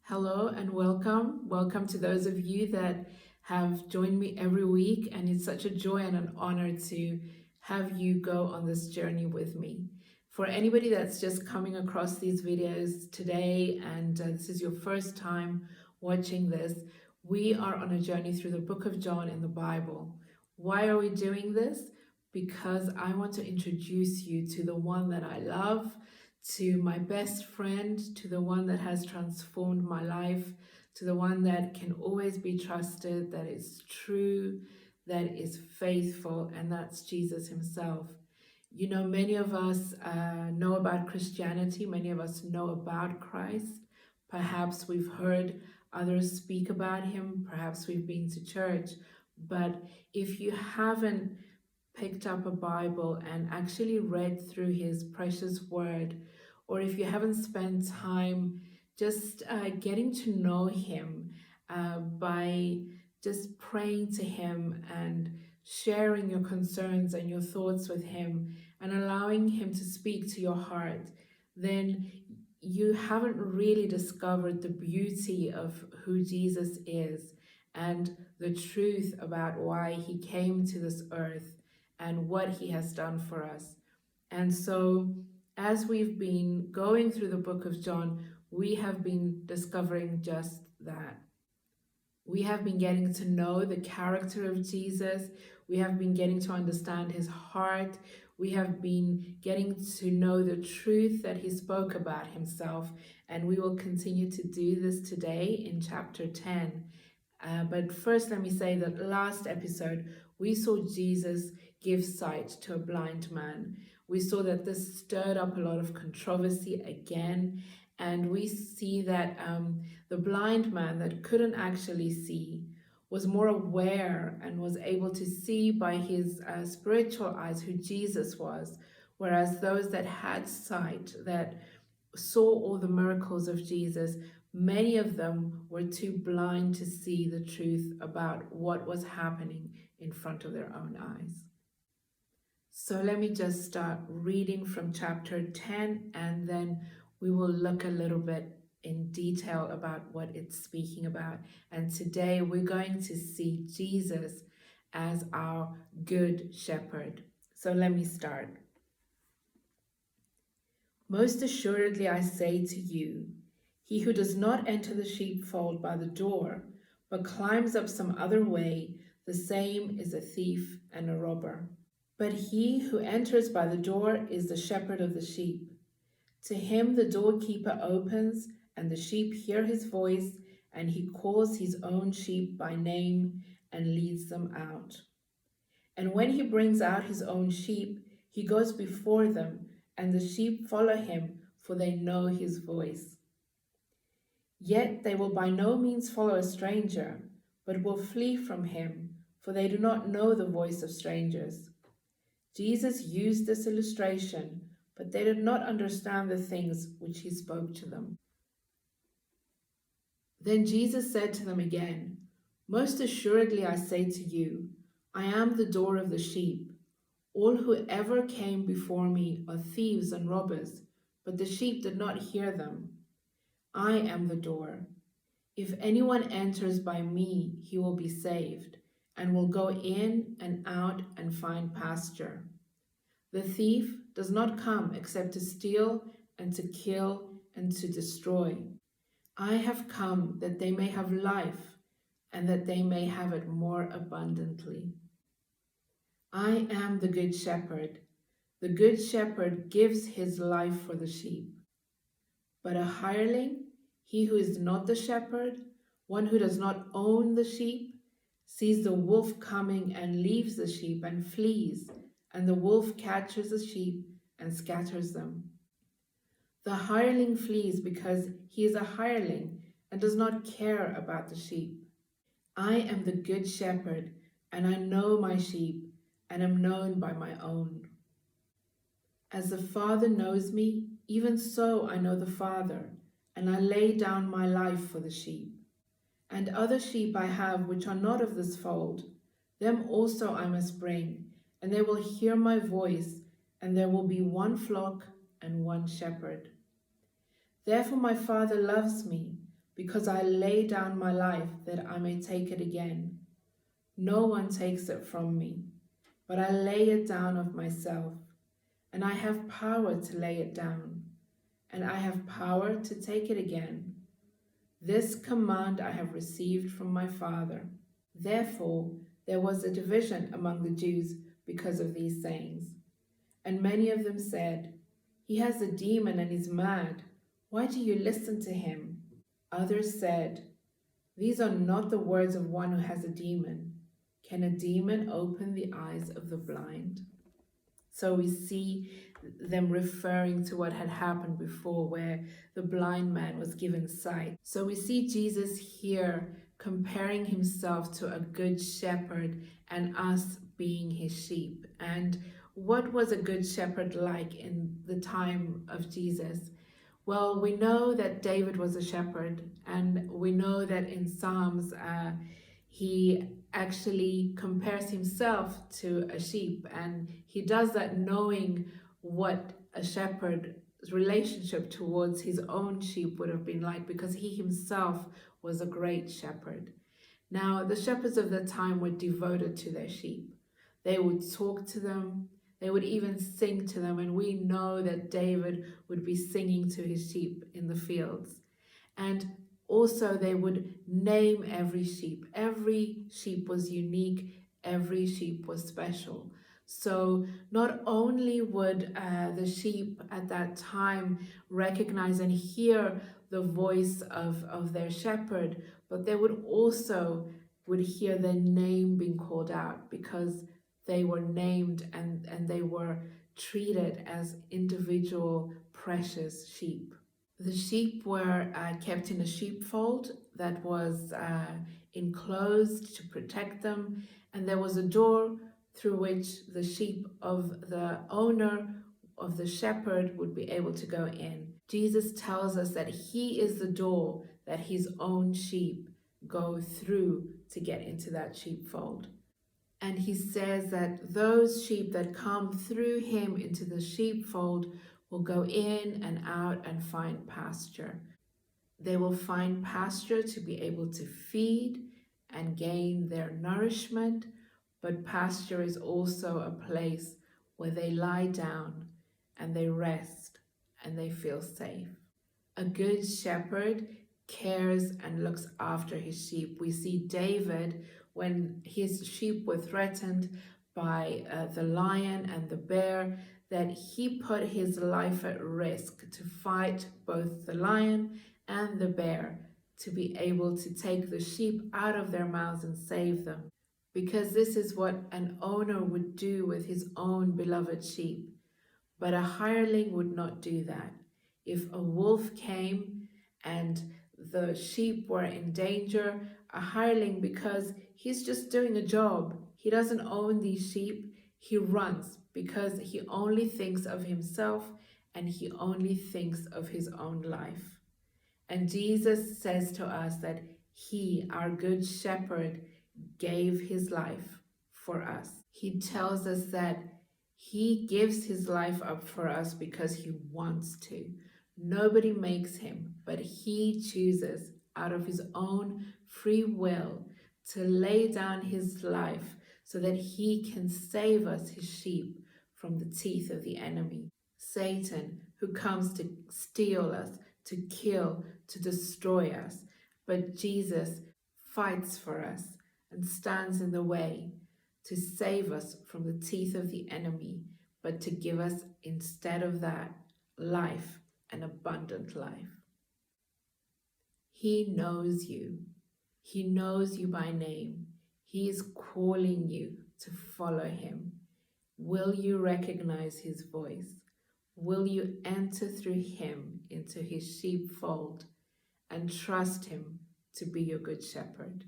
Hello and welcome. Welcome to those of you that have joined me every week, and it's such a joy and an honor to have you go on this journey with me. For anybody that's just coming across these videos today and this is your first time watching this, we are on a journey through the book of John in the Bible. Why are we doing this? Because I want to introduce you to the one that I love, to my best friend, to the one that has transformed my life, to the one that can always be trusted, that is true, that is faithful, and that's Jesus himself. You know, many of us know about Christianity, many of us know about Christ. Perhaps we've heard others speak about him, perhaps we've been to church, but if you haven't picked up a Bible and actually read through his precious word, or if you haven't spent time just getting to know him by just praying to him and sharing your concerns and your thoughts with him and allowing him to speak to your heart, then you haven't really discovered the beauty of who Jesus is and the truth about why he came to this earth and what he has done for us. And so, as we've been going through the book of John, we have been discovering just that. We have been getting to know the character of Jesus. We have been getting to understand his heart. We have been getting to know the truth that he spoke about himself. And we will continue to do this today in chapter 10. But first, let me say that last episode, we saw Jesus give sight to a blind man. We saw that this stirred up a lot of controversy again. And we see that the blind man that couldn't actually see was more aware and was able to see by his spiritual eyes who Jesus was, whereas those that had sight, that saw all the miracles of Jesus, many of them were too blind to see the truth about what was happening in front of their own eyes. So let me just start reading from chapter 10, and then we will look a little bit in detail about what it's speaking about. And today we're going to see Jesus as our good shepherd. So let me start. Most assuredly I say to you, he who does not enter the sheepfold by the door, but climbs up some other way, the same is a thief and a robber. But he who enters by the door is the shepherd of the sheep. To him the doorkeeper opens, and the sheep hear his voice, and he calls his own sheep by name and leads them out. And when he brings out his own sheep, he goes before them, and the sheep follow him, for they know his voice. Yet they will by no means follow a stranger, but will flee from him, for they do not know the voice of strangers. Jesus used this illustration, but they did not understand the things which he spoke to them. Then Jesus said to them again, Most assuredly I say to you, I am the door of the sheep. All who ever came before me are thieves and robbers, but the sheep did not hear them. I am the door. If anyone enters by me, he will be saved, and will go in and out and find pasture. The thief does not come except to steal and to kill and to destroy. I have come that they may have life, and that they may have it more abundantly. I am the good shepherd. The good shepherd gives his life for the sheep. But a hireling, he who is not the shepherd, one who does not own the sheep, sees the wolf coming and leaves the sheep and flees, and the wolf catches the sheep and scatters them. The hireling flees because he is a hireling and does not care about the sheep. I am the good shepherd, and I know my sheep, and am known by my own. As the Father knows me, even so I know the Father, and I lay down my life for the sheep. And other sheep I have which are not of this fold, them also I must bring, and they will hear my voice, and there will be one flock and one shepherd. Therefore my Father loves me, because I lay down my life that I may take it again. No one takes it from me, but I lay it down of myself, and I have power to lay it down, and I have power to take it again. This command I have received from my Father. Therefore, there was a division among the Jews because of these sayings. And many of them said, "He has a demon and is mad. Why do you listen to him?" Others said, "These are not the words of one who has a demon. Can a demon open the eyes of the blind?" So we see them referring to what had happened before, where the blind man was given sight. So we see Jesus here comparing himself to a good shepherd and us being his sheep. And what was a good shepherd like in the time of Jesus? Well, we know that David was a shepherd, and we know that in Psalms he actually compares himself to a sheep, and he does that knowing what a shepherd's relationship towards his own sheep would have been like, because he himself was a great shepherd. Now, the shepherds of the time were devoted to their sheep. They would talk to them, they would even sing to them, and we know that David would be singing to his sheep in the fields. And also, they would name every sheep. Every sheep was unique, every sheep was special. So, not only would the sheep at that time recognize and hear the voice of their shepherd, but they would hear their name being called out, because they were named and they were treated as individual precious sheep. The sheep were kept in a sheepfold that was enclosed to protect them, and there was a door through which the sheep of the owner, of the shepherd, would be able to go in. Jesus tells us that he is the door that his own sheep go through to get into that sheepfold. And he says that those sheep that come through him into the sheepfold will go in and out and find pasture. They will find pasture to be able to feed and gain their nourishment, but pasture is also a place where they lie down and they rest and they feel safe. A good shepherd cares and looks after his sheep. We see David, when his sheep were threatened by the lion and the bear, that he put his life at risk to fight both the lion and the bear, to be able to take the sheep out of their mouths and save them. Because this is what an owner would do with his own beloved sheep. But a hireling would not do that. If a wolf came and the sheep were in danger, a hireling, because he's just doing a job, he doesn't own these sheep, he runs, because he only thinks of himself and he only thinks of his own life. And Jesus says to us that he, our good shepherd, gave his life for us. He tells us that he gives his life up for us because he wants to. Nobody makes him, but he chooses out of his own free will to lay down his life so that he can save us, his sheep, from the teeth of the enemy, Satan, who comes to steal us, to kill, to destroy us. But Jesus fights for us and stands in the way to save us from the teeth of the enemy, but to give us, instead of that, life, an abundant life. He knows you. He knows you by name. He is calling you to follow him. Will you recognize his voice? Will you enter through him into his sheepfold and trust him to be your good shepherd?